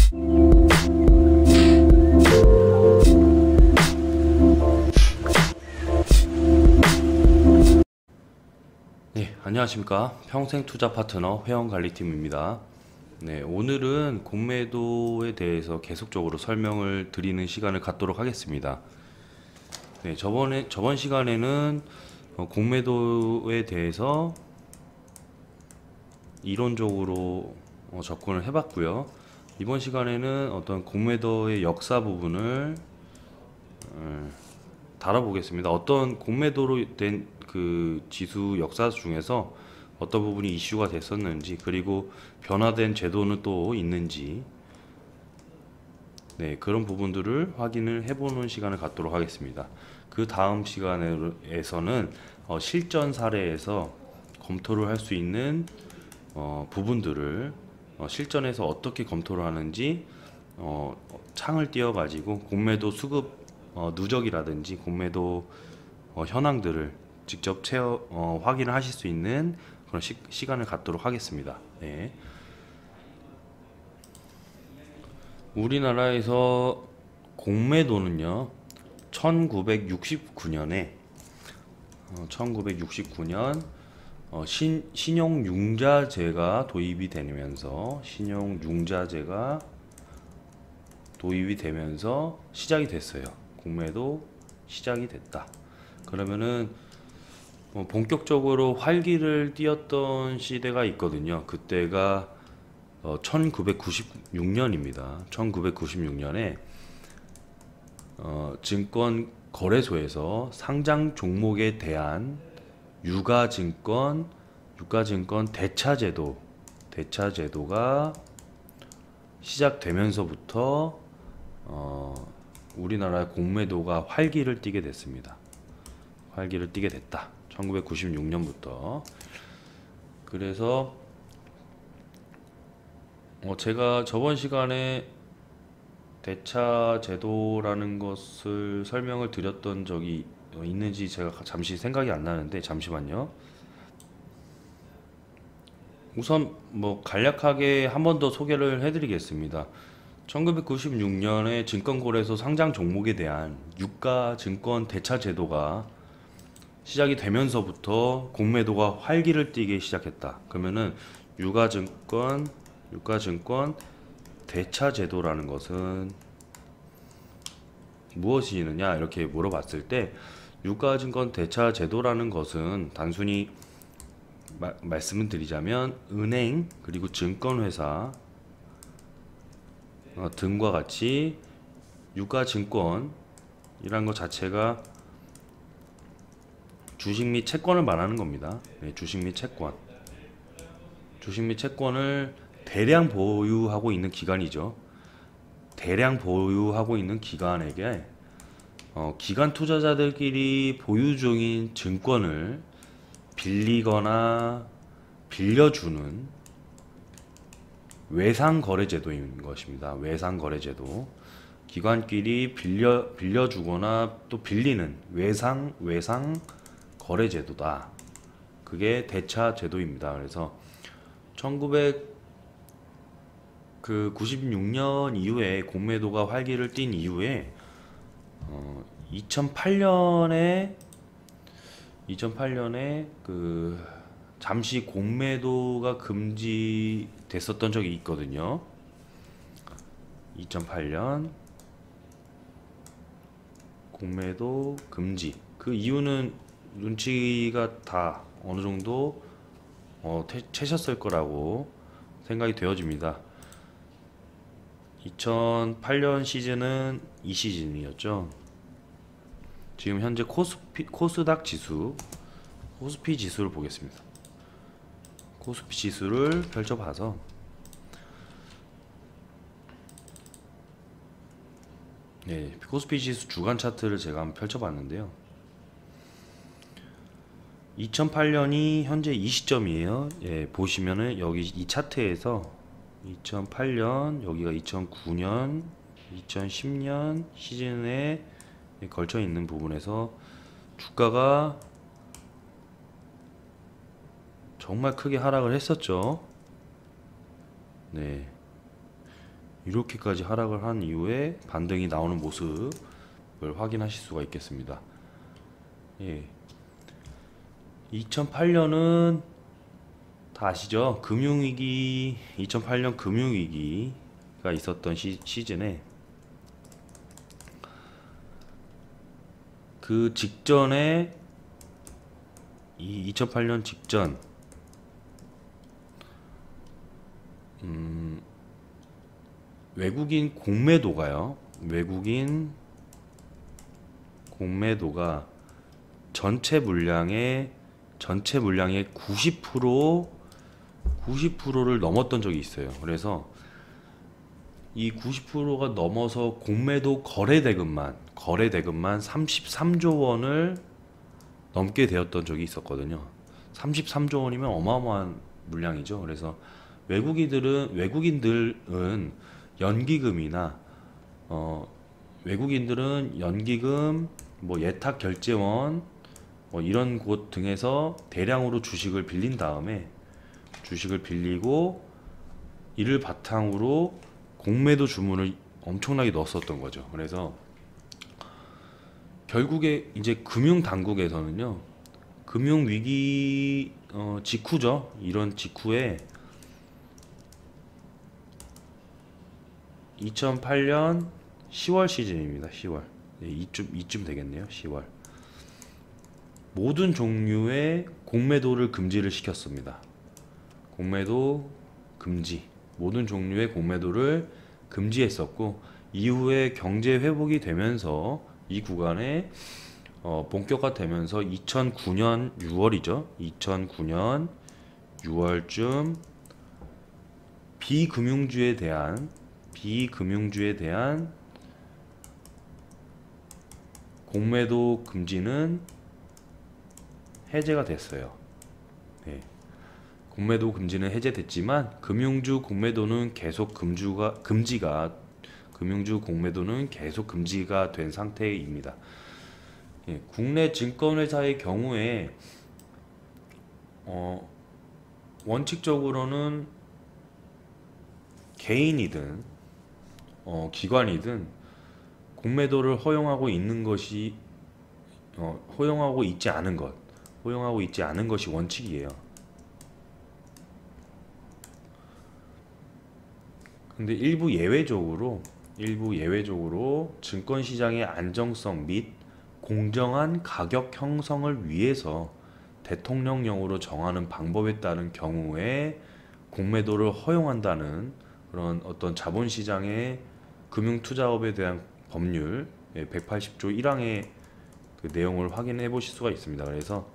네, 안녕하십니까. 평생투자파트너 회원관리팀입니다. 네, 오늘은 공매도에 대해서 계속적으로 설명을 드리는 시간을 갖도록 하겠습니다. 네, 저번 시간에는 공매도에 대해서 이론적으로 접근을 해봤고요. 이번 시간에는 어떤 공매도의 역사 부분을 다뤄보겠습니다. 어떤 공매도로 된 그 지수 역사 중에서 어떤 부분이 이슈가 됐었는지, 그리고 변화된 제도는 또 있는지, 네, 그런 부분들을 확인을 해보는 시간을 갖도록 하겠습니다. 그 다음 시간에서는 실전 사례에서 검토를 할 수 있는 부분들을 실전에서 어떻게 검토를 하는지 창을 띄워 가지고 공매도 수급 누적이라든지 공매도 현황들을 직접 확인을 하실 수 있는 그런 시간을 갖도록 하겠습니다. 네. 우리나라에서 공매도는요 1969년에 1969년 신용융자제가 도입이 되면서 시작이 됐어요. 공매도 시작이 됐다. 그러면은 본격적으로 활기를 띠었던 시대가 있거든요. 그때가 1996년입니다. 1996년에 증권거래소에서 상장 종목에 대한 유가증권 대차제도가 시작되면서부터 우리나라 공매도가 활기를 띠게 됐습니다. 활기를 띠게 됐다. 1996년부터. 그래서 제가 저번 시간에 대차제도라는 것을 설명을 드렸던 적이 있는지 제가 잠시 생각이 안 나는데 잠시만요. 우선 간략하게 한 번 더 소개를 해드리겠습니다. 1996년에 증권거래소 상장 종목에 대한 유가증권 대차제도가 시작이 되면서부터 공매도가 활기를 띠기 시작했다. 그러면은 유가증권 대차제도라는 것은 무엇이 있느냐 이렇게 물어봤을 때, 유가증권 대차제도라는 것은 단순히 말씀을 드리자면 은행 그리고 증권회사 등과 같이 유가증권이라는 것 자체가 주식 및 채권을 말하는 겁니다. 네, 주식 및 채권을 대량 보유하고 있는 기관이죠. 대량 보유하고 있는 기관에게 기관 투자자들끼리 보유 중인 증권을 빌리거나 빌려주는 외상거래제도인 것입니다. 외상거래제도. 기관끼리 빌려주거나 또 빌리는 외상거래제도다. 그게 대차제도입니다. 그래서 1996년 이후에 공매도가 활기를 띈 이후에 2008년에 그 잠시 공매도가 금지됐었던 적이 있거든요. 2008년 공매도 금지. 그 이유는 눈치가 다 어느 정도 채셨을 거라고 생각이 되어집니다. 2008년 시즌은 이 시즌이었죠. 지금 현재 코스닥 지수, 코스피 지수를 보겠습니다. 코스피 지수를 펼쳐봐서 네, 코스피 지수 주간 차트를 제가 한번 펼쳐봤는데요. 2008년이 현재 이 시점이에요. 예, 보시면은 여기 이 차트에서 2008년, 여기가 2009년, 2010년 시즌에 걸쳐 있는 부분에서 주가가 정말 크게 하락을 했었죠. 네, 이렇게까지 하락을 한 이후에 반등이 나오는 모습을 확인하실 수가 있겠습니다. 예. 2008년은 다 아시죠? 금융위기, 2008년 금융위기가 있었던 시즌에 그 직전에 이 2008년 직전 외국인 공매도가 전체 물량의 90%를 넘었던 적이 있어요. 그래서 이 90%가 넘어서 공매도 거래대금만 33조 원을 넘게 되었던 적이 있었거든요. 33조 원이면 어마어마한 물량이죠. 그래서 외국인들은 연기금이나 외국인들은 연기금, 뭐 예탁 결제원, 뭐 이런 곳 등에서 대량으로 주식을 빌리고 이를 바탕으로 공매도 주문을 엄청나게 넣었었던 거죠. 그래서 결국에 이제 금융 당국에서는요, 금융 위기 직후죠. 이런 직후에 2008년 10월 시즌입니다. 10월. 네, 이쯤 되겠네요. 10월. 모든 종류의 공매도를 금지를 시켰습니다. 공매도 금지. 모든 종류의 공매도를 금지했었고, 이후에 경제 회복이 되면서 이 구간에 본격화되면서 2009년 6월이죠. 2009년 6월쯤 비금융주에 대한 공매도 금지는 해제가 됐어요. 네. 공매도 금지는 해제됐지만 금융주 공매도는 계속 금지가 된 상태입니다. 예, 국내 증권회사의 경우에 원칙적으로는 개인이든 기관이든 공매도를 허용하고 있지 않은 것이 원칙이에요. 근데 일부 예외적으로 증권시장의 안정성 및 공정한 가격 형성을 위해서 대통령령으로 정하는 방법에 따른 경우에 공매도를 허용한다는 그런 어떤 자본시장의 금융투자업에 대한 법률 180조 1항의 그 내용을 확인해 보실 수가 있습니다. 그래서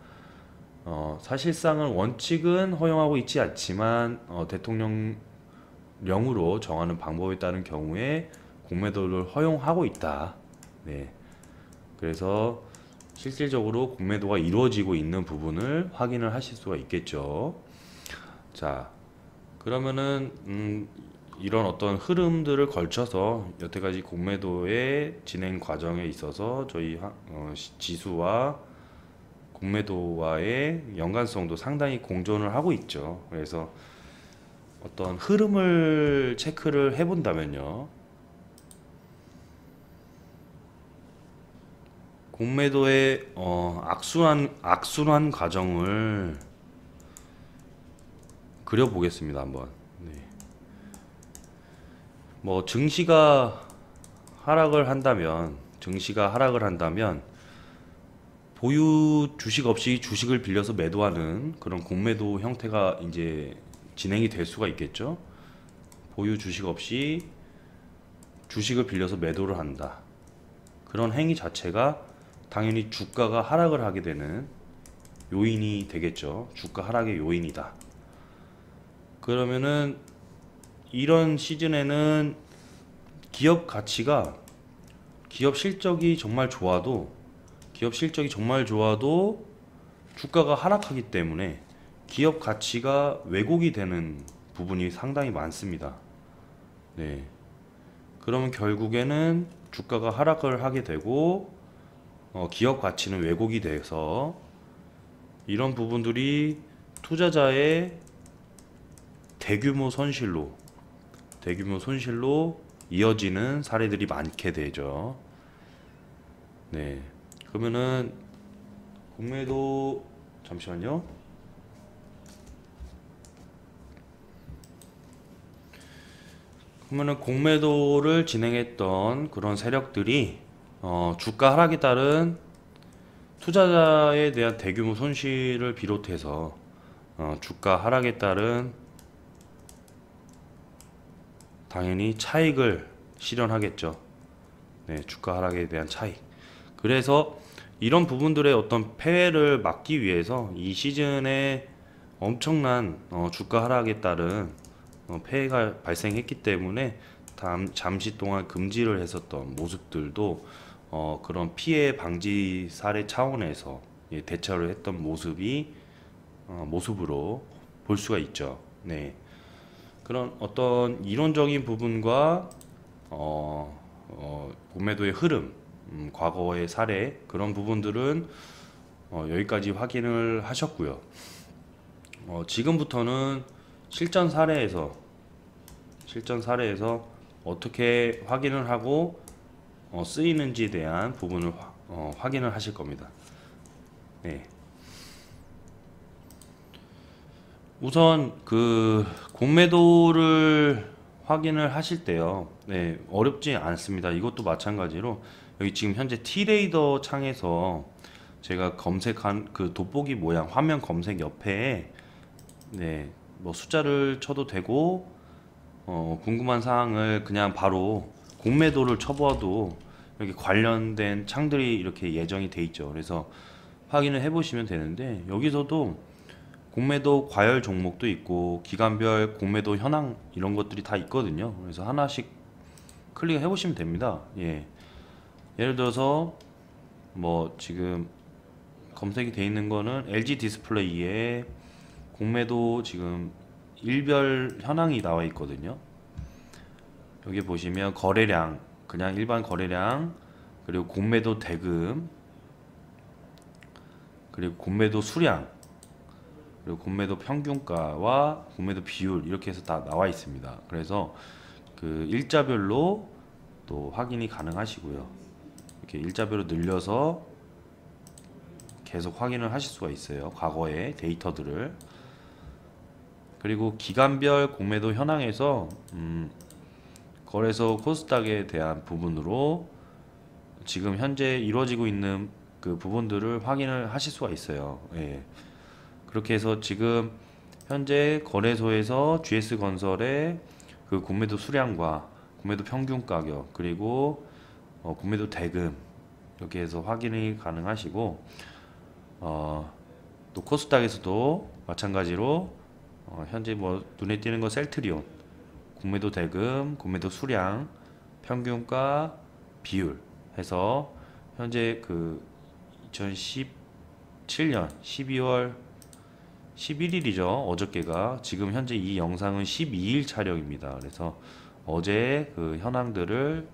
사실상은 원칙은 허용하고 있지 않지만 대통령령으로 정하는 방법에 따른 경우에 공매도를 허용하고 있다. 네. 그래서 실질적으로 공매도가 이루어지고 있는 부분을 확인을 하실 수가 있겠죠. 자, 그러면은 이런 어떤 흐름들을 걸쳐서 여태까지 공매도의 진행 과정에 있어서 저희 지수와 공매도와의 연관성도 상당히 공존을 하고 있죠. 그래서 어떤 흐름을 체크를 해본다면요, 공매도의 악순환 과정을 그려보겠습니다. 한번. 네. 뭐 증시가 하락을 한다면 보유 주식 없이 주식을 빌려서 매도하는 그런 공매도 형태가 이제 진행이 될 수가 있겠죠. 보유 주식 없이 주식을 빌려서 매도를 한다. 그런 행위 자체가 당연히 주가가 하락을 하게 되는 요인이 되겠죠. 주가 하락의 요인이다. 그러면은 이런 시즌에는 기업 실적이 정말 좋아도 주가가 하락하기 때문에 기업 가치가 왜곡이 되는 부분이 상당히 많습니다. 네. 그러면 결국에는 주가가 하락을 하게 되고 기업 가치는 왜곡이 돼서 이런 부분들이 투자자의 대규모 손실로 대규모 손실로 이어지는 사례들이 많게 되죠. 네. 그러면은 공매도 잠시만요. 그러면은 공매도를 진행했던 그런 세력들이 주가 하락에 따른 투자자에 대한 대규모 손실을 비롯해서 주가 하락에 따른 당연히 차익을 실현하겠죠. 네, 주가 하락에 대한 차익. 그래서 이런 부분들의 어떤 폐해를 막기 위해서 이 시즌에 엄청난 주가 하락에 따른 폐해가 발생했기 때문에 잠시 동안 금지를 했었던 모습들도 그런 피해 방지 사례 차원에서 대처를 했던 모습으로 볼 수가 있죠. 네. 그런 어떤 이론적인 부분과 공매도의 흐름, 과거의 사례 그런 부분들은 여기까지 확인을 하셨고요. 지금부터는 실전 사례에서 어떻게 확인을 하고 쓰이는지에 대한 부분을 확인을 하실 겁니다. 네. 우선 그 공매도를 확인을 하실 때요. 네, 어렵지 않습니다. 이것도 마찬가지로 여기 지금 현재 T레이더 창에서 제가 검색한 그 돋보기 모양 화면 검색 옆에 네, 뭐 숫자를 쳐도 되고 궁금한 사항을 그냥 바로 공매도를 쳐봐도 여기 관련된 창들이 이렇게 예정이 돼 있죠. 그래서 확인을 해 보시면 되는데 여기서도 공매도 과열 종목도 있고 기간별 공매도 현황 이런 것들이 다 있거든요. 그래서 하나씩 클릭해 보시면 됩니다. 예. 예를 들어서 뭐 지금 검색이 돼 있는 거는 LG 디스플레이에 공매도 지금 일별 현황이 나와 있거든요. 여기 보시면 거래량, 그냥 일반 거래량, 그리고 공매도 대금, 그리고 공매도 수량, 그리고 공매도 평균가와 공매도 비율 이렇게 해서 다 나와 있습니다. 그래서 그 일자별로 또 확인이 가능하시고요. 이렇게 일자별로 늘려서 계속 확인을 하실 수가 있어요. 과거의 데이터들을. 그리고 기간별 공매도 현황에서 거래소 코스닥에 대한 부분으로 지금 현재 이루어지고 있는 그 부분들을 확인을 하실 수가 있어요. 예. 그렇게 해서 지금 현재 거래소에서 GS건설의 그 공매도 수량과 공매도 평균 가격 그리고 공매도 대금 이렇게 해서 확인이 가능하시고 또 코스닥에서도 마찬가지로 현재 뭐 눈에 띄는 거 셀트리온 공매도 대금, 공매도 수량, 평균가, 비율 해서 현재 그 2017년 12월 11일이죠. 어저께가 지금 현재 이 영상은 12일 촬영입니다. 그래서 어제 그 현황들을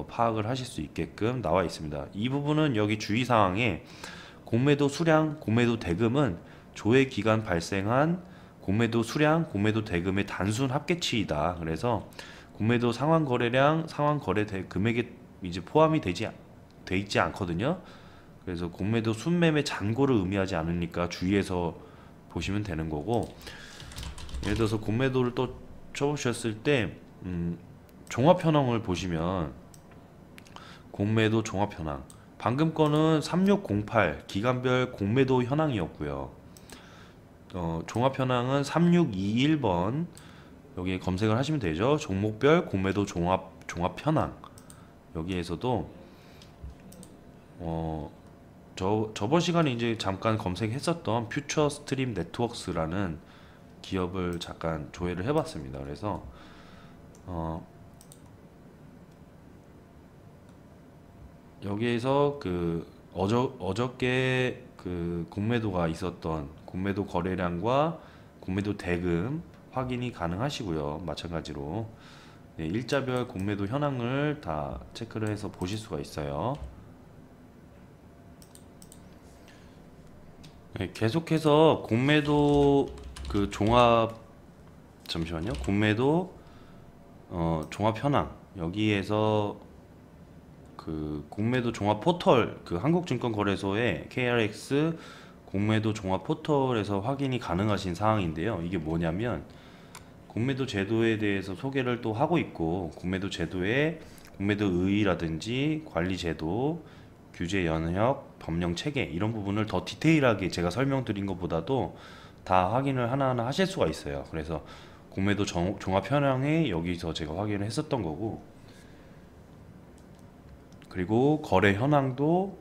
파악을 하실 수 있게끔 나와 있습니다. 이 부분은 여기 주의사항에 공매도 수량, 공매도 대금은 조회 기간 발생한 공매도 수량, 공매도 대금의 단순 합계치이다. 그래서 공매도 상환 거래량, 상환 거래 금액에 이제 포함이 돼 있지 않거든요. 그래서 공매도 순매매 잔고를 의미하지 않으니까 주의해서 보시면 되는 거고, 예를 들어서 공매도를 또 쳐보셨을 때 종합 현황을 보시면 공매도 종합 현황 방금 거는 3608 기간별 공매도 현황이었고요. 종합 현황은 3621번 여기에 검색을 하시면 되죠. 종목별 공매도 종합 현황 여기에서도 저번 시간에 이제 잠깐 검색했었던 퓨처 스트림 네트워크스라는 기업을 잠깐 조회를 해봤습니다. 그래서 여기에서 그 어저께 그 공매도가 있었던 공매도 거래량과 공매도 대금 확인이 가능하시고요. 마찬가지로 네, 일자별 공매도 현황을 다 체크를 해서 보실 수가 있어요. 네, 계속해서 공매도 그 종합 잠시만요. 공매도 종합 현황 여기에서 그 공매도 종합 포털 그 한국증권거래소의 KRX 공매도 종합 포털에서 확인이 가능하신 사항인데요. 이게 뭐냐면 공매도 제도에 대해서 소개를 또 하고 있고 공매도 제도의 공매도 의의라든지 관리 제도, 규제 연역, 법령 체계 이런 부분을 더 디테일하게 제가 설명드린 것보다도 다 확인을 하나하나 하실 수가 있어요. 그래서 공매도 종합 현황에 여기서 제가 확인을 했었던 거고 그리고 거래 현황도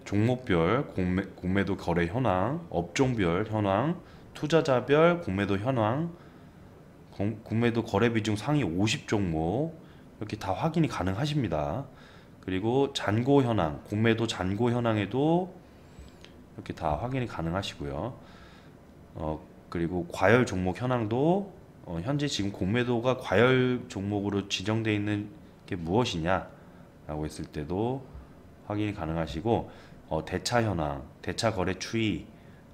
종목별 공매도 거래 현황, 업종별 현황, 투자자별 공매도 현황, 공매도 거래 비중 상위 50종목 이렇게 다 확인이 가능하십니다. 그리고 잔고 현황, 공매도 잔고 현황에도 이렇게 다 확인이 가능하시고요. 그리고 과열 종목 현황도 현재 지금 공매도가 과열 종목으로 지정되어 있는 게 무엇이냐 라고 했을 때도 확인이 가능하시고 대차 현황, 대차 거래 추이,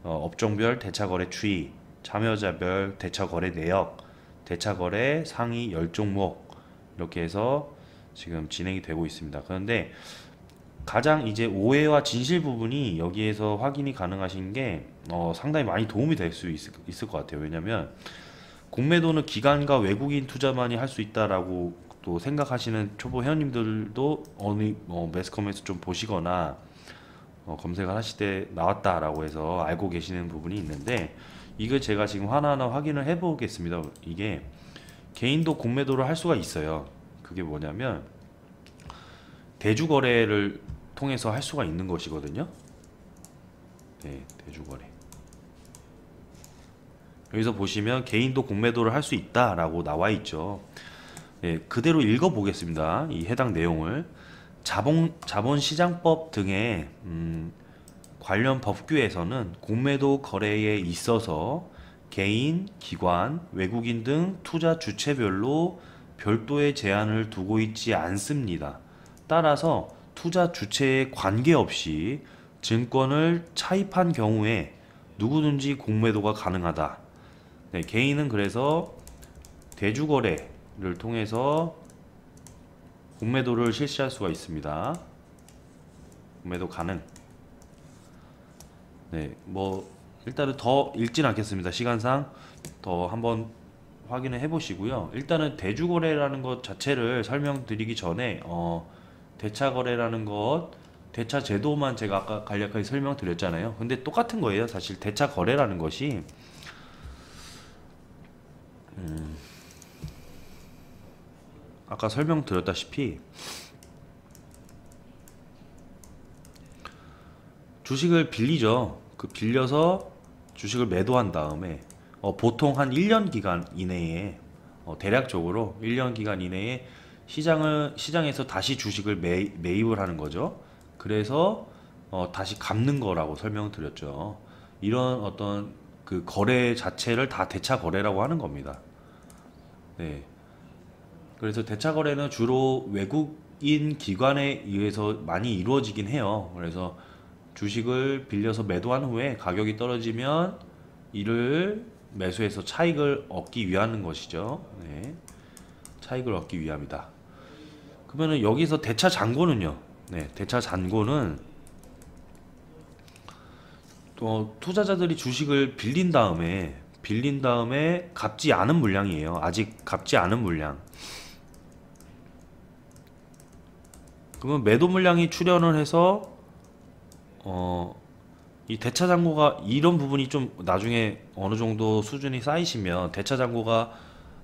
업종별 대차 거래 추이, 참여자별 대차 거래 내역, 대차 거래 상위 10종목 이렇게 해서 지금 진행이 되고 있습니다. 그런데 가장 이제 오해와 진실 부분이 여기에서 확인이 가능하신 게 상당히 많이 도움이 될 수 있을 것 같아요. 왜냐면 공매도는 기관과 외국인 투자만이 할 수 있다라고 또 생각하시는 초보 회원님들도 어느 매스컴에서 좀 보시거나 검색을 하실 때 나왔다라고 해서 알고 계시는 부분이 있는데 이걸 제가 지금 하나하나 확인을 해 보겠습니다. 이게 개인도 공매도를 할 수가 있어요. 그게 뭐냐면 대주거래를 통해서 할 수가 있는 것이거든요. 네, 대주거래. 여기서 보시면 개인도 공매도를 할 수 있다라고 나와 있죠. 네, 그대로 읽어 보겠습니다. 이 해당 내용을 자본시장법 등의 관련 법규에서는 공매도 거래에 있어서 개인, 기관, 외국인 등 투자 주체별로 별도의 제한을 두고 있지 않습니다. 따라서 투자 주체에 관계없이 증권을 차입한 경우에 누구든지 공매도가 가능하다. 네, 개인은 그래서 대주거래를 통해서 공매도를 실시할 수가 있습니다. 공매도 가능. 네, 뭐 일단은 더 읽진 않겠습니다. 시간상 더 한번 확인을 해보시고요. 일단은 대주거래라는 것 자체를 설명드리기 전에 대차거래라는 것, 대차 제도만 제가 아까 간략하게 설명드렸잖아요. 근데 똑같은 거예요. 사실 대차거래라는 것이 아까 설명드렸다시피 주식을 빌리죠. 그 빌려서 주식을 매도한 다음에 보통 한 1년 기간 이내에 대략적으로 1년 기간 이내에 시장에서 다시 주식을 매입을 하는 거죠. 그래서 다시 갚는 거라고 설명드렸죠. 이런 어떤 그 거래 자체를 다 대차 거래라고 하는 겁니다. 네. 그래서 대차 거래는 주로 외국인 기관에 의해서 많이 이루어지긴 해요. 그래서 주식을 빌려서 매도한 후에 가격이 떨어지면 이를 매수해서 차익을 얻기 위한 것이죠. 네. 차익을 얻기 위함이다. 그러면은 여기서 대차 잔고는요. 네, 대차 잔고는 또 투자자들이 주식을 빌린 다음에 갚지 않은 물량이에요. 아직 갚지 않은 물량. 그러면 매도 물량이 출현을 해서 이 대차 잔고가 이런 부분이 좀 나중에 어느 정도 수준이 쌓이시면 대차 잔고가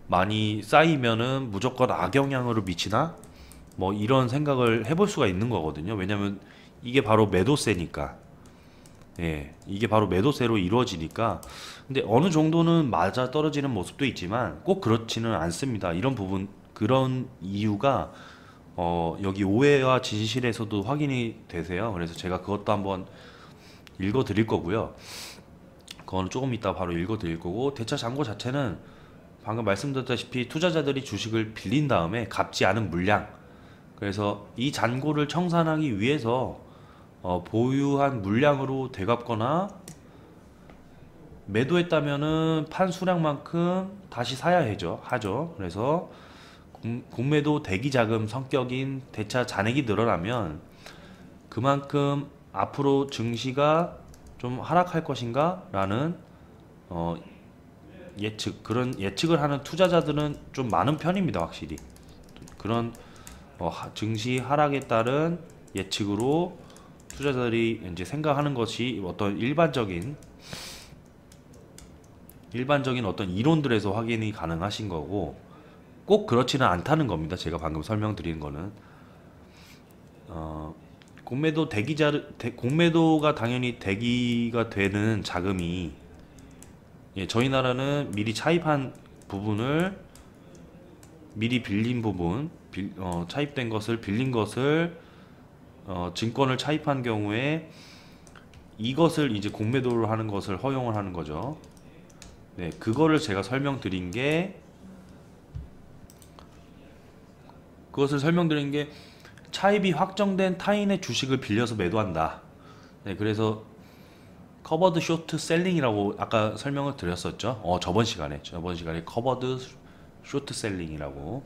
많이 쌓이면은 무조건 악영향으로 미치나 뭐 이런 생각을 해볼 수가 있는 거거든요. 왜냐면 이게 바로 매도세니까. 예, 이게 바로 매도세로 이루어지니까. 근데 어느 정도는 맞아 떨어지는 모습도 있지만 꼭 그렇지는 않습니다. 이런 부분 그런 이유가 여기 오해와 진실에서도 확인이 되세요. 그래서 제가 그것도 한번 읽어 드릴 거고요. 그거는 조금 이따 바로 읽어 드릴 거고, 대차 잔고 자체는 방금 말씀드렸다시피 투자자들이 주식을 빌린 다음에 갚지 않은 물량, 그래서 이 잔고를 청산하기 위해서 보유한 물량으로 되갚거나 매도했다면은 판 수량만큼 다시 사야 하죠. 그래서 공매도 대기 자금 성격인 대차 잔액이 늘어나면 그만큼 앞으로 증시가 좀 하락할 것인가 라는 그런 예측을 하는 투자자들은 좀 많은 편입니다. 확실히 그런 증시 하락에 따른 예측으로 투자자들이 이제 생각하는 것이 어떤 일반적인 어떤 이론들에서 확인이 가능하신 거고, 꼭 그렇지는 않다는 겁니다. 제가 방금 설명드린 거는 공매도가 당연히 대기가 되는 자금이, 저희 나라는 미리 차입한 부분을, 미리 빌린 부분, 차입된 것을, 빌린 것을 증권을 차입한 경우에 이것을 이제 공매도를 하는 것을 허용을 하는 거죠. 네, 그거를 제가 설명드린 게 차입이 확정된 타인의 주식을 빌려서 매도한다. 네, 그래서 커버드 쇼트 셀링이라고 아까 설명을 드렸었죠. 저번 시간에 커버드 쇼트 셀링이라고.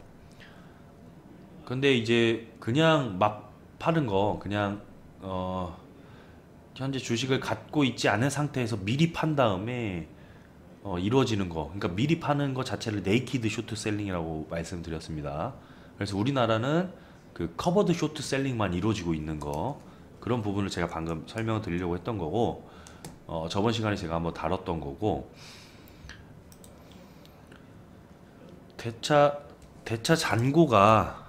근데 이제 그냥 막 파는 거, 그냥 현재 주식을 갖고 있지 않은 상태에서 미리 판 다음에 이루어지는 거, 그러니까 미리 파는 거 자체를 네이키드 쇼트 셀링이라고 말씀드렸습니다. 그래서 우리나라는 그 커버드 쇼트 셀링만 이루어지고 있는 거, 그런 부분을 제가 방금 설명을 드리려고 했던 거고, 저번 시간에 제가 한번 다뤘던 거고, 대차 잔고가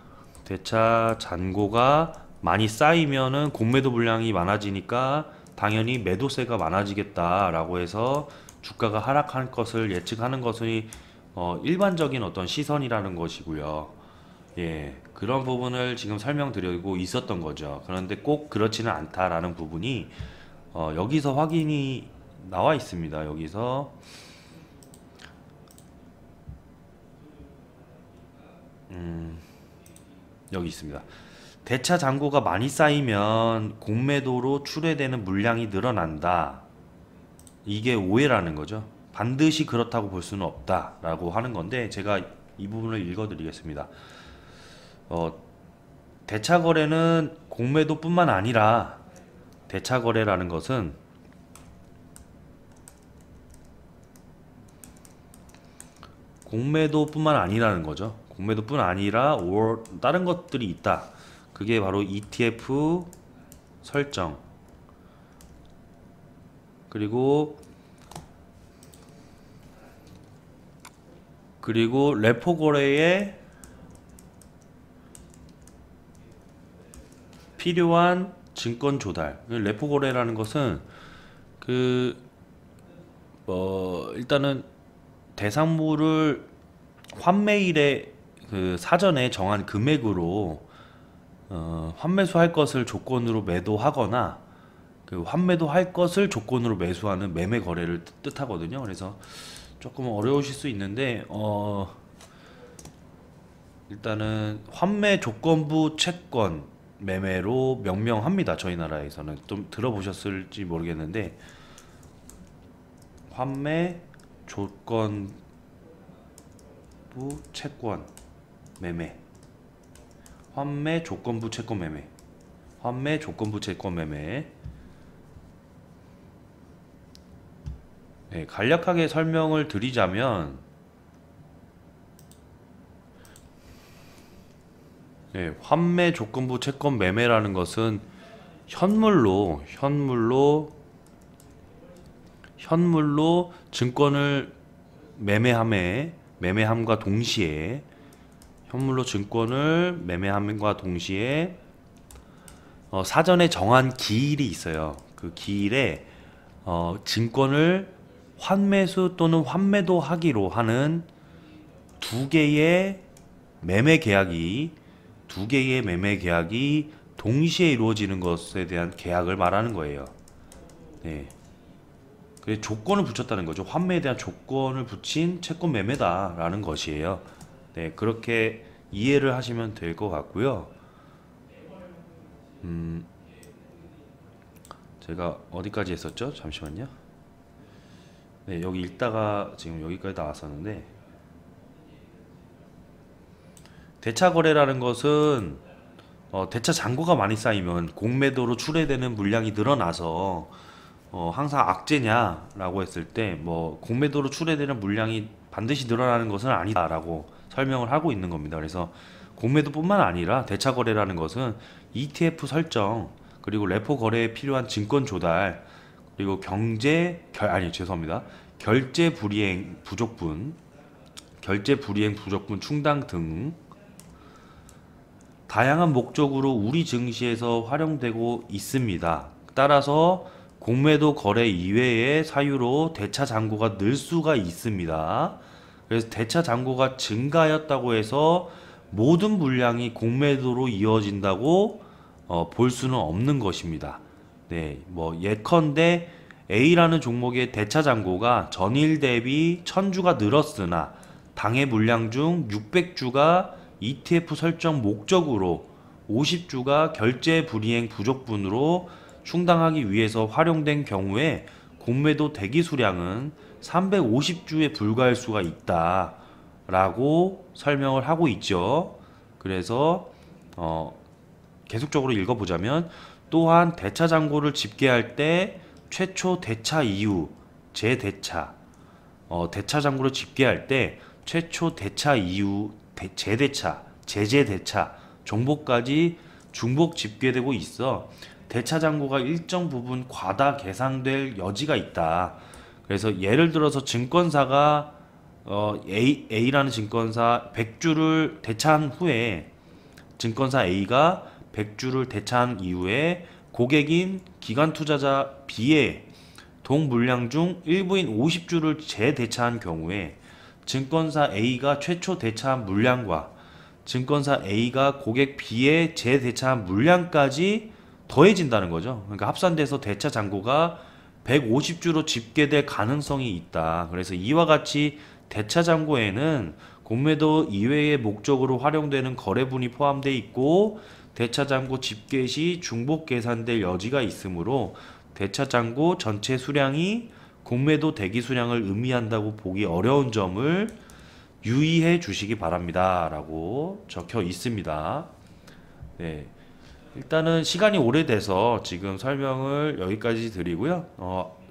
많이 쌓이면은 공매도 물량이 많아지니까 당연히 매도세가 많아지겠다라고 해서 주가가 하락할 것을 예측하는 것이 일반적인 어떤 시선이라는 것이고요. 예, 그런 부분을 지금 설명드리고 있었던 거죠. 그런데 꼭 그렇지는 않다라는 부분이 여기서 확인이 나와 있습니다. 여기서 여기 있습니다. 대차 잔고가 많이 쌓이면 공매도로 출회되는 물량이 늘어난다. 이게 오해라는 거죠. 반드시 그렇다고 볼 수는 없다라고 하는 건데, 제가 이 부분을 읽어드리겠습니다. 대차 거래는 공매도뿐만 아니라, 대차 거래라는 것은 공매도뿐만 아니라는 거죠. 공매도뿐 아니라 다른 것들이 있다. 그게 바로 ETF 설정, 그리고 레포 거래에 필요한 증권 조달. 레포 거래라는 것은 일단은 대상물을 환매일에 사전에 정한 금액으로 환매수할 것을 조건으로 매도하거나 환매도할 것을 조건으로 매수하는 매매 거래를 뜻하거든요. 그래서 조금 어려우실 수 있는데 일단은 환매 조건부 채권 매매로 명명합니다. 저희 나라에서는 좀 들어보셨을지 모르겠는데, 환매 조건부 채권 매매, 환매 조건부 채권 매매, 환매 조건부 채권 매매. 네, 간략하게 설명을 드리자면, 네, 환매 조건부 채권 매매라는 것은 현물로 증권을 매매함과 동시에, 현물로 증권을 매매함과 동시에 사전에 정한 기일이 있어요. 그 기일에 증권을 환매수 또는 환매도 하기로 하는 두 개의 매매 계약이 동시에 이루어지는 것에 대한 계약을 말하는 거예요. 네. 그래서 조건을 붙였다는 거죠. 환매에 대한 조건을 붙인 채권 매매다라는 것이에요. 네, 그렇게 이해를 하시면 될 것 같고요. 제가 어디까지 했었죠? 잠시만요. 네, 여기 읽다가 지금 여기까지 나왔었는데, 대차 거래라는 것은 대차 잔고가 많이 쌓이면 공매도로 출회되는 물량이 늘어나서 항상 악재냐라고 했을 때 뭐 공매도로 출회되는 물량이 반드시 늘어나는 것은 아니다라고 설명을 하고 있는 겁니다. 그래서 공매도뿐만 아니라 대차 거래라는 것은 ETF 설정 그리고 레포 거래에 필요한 증권 조달 그리고 결제 불이행 부족분 충당 등 다양한 목적으로 우리 증시에서 활용되고 있습니다. 따라서 공매도 거래 이외의 사유로 대차 잔고가 늘 수가 있습니다. 그래서 대차 잔고가 증가하였다고 해서 모든 물량이 공매도로 이어진다고 볼 수는 없는 것입니다. 네, 뭐 예컨대 A라는 종목의 대차 잔고가 전일 대비 1000주가 늘었으나 당해 물량 중 600주가 ETF 설정 목적으로 50주가 결제 불이행 부족분으로 충당하기 위해서 활용된 경우에 공매도 대기 수량은 350주에 불과할 수가 있다 라고 설명을 하고 있죠. 그래서 계속적으로 읽어보자면 또한 대차 잔고를 집계할 때 최초 대차 이후 재대차 대차 잔고를 집계할 때 최초 대차 이후 재대차, 재재대차, 종복까지 중복 집계되고 있어 대차 잔고가 일정 부분 과다 계상될 여지가 있다. 그래서 예를 들어서 증권사가 A라는 증권사 100주를 대차한 후에 증권사 A가 100주를 대차한 이후에 고객인 기관 투자자 B의 동물량 중 일부인 50주를 재대차한 경우에 증권사 A가 최초 대차한 물량과 증권사 A가 고객 B의 재대차한 물량까지 더해진다는 거죠. 그러니까 합산돼서 대차 잔고가 150주로 집계될 가능성이 있다. 그래서 이와 같이 대차 잔고에는 공매도 이외의 목적으로 활용되는 거래분이 포함되어 있고 대차 잔고 집계 시 중복 계산될 여지가 있으므로 대차 잔고 전체 수량이 공매도 대기 수량을 의미한다고 보기 어려운 점을 유의해 주시기 바랍니다 라고 적혀 있습니다. 네, 일단은 시간이 오래돼서 지금 설명을 여기까지 드리고요.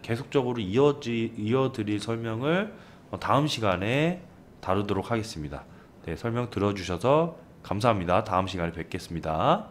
계속적으로 이어드릴 설명을 다음 시간에 다루도록 하겠습니다. 네, 설명 들어주셔서 감사합니다. 다음 시간에 뵙겠습니다.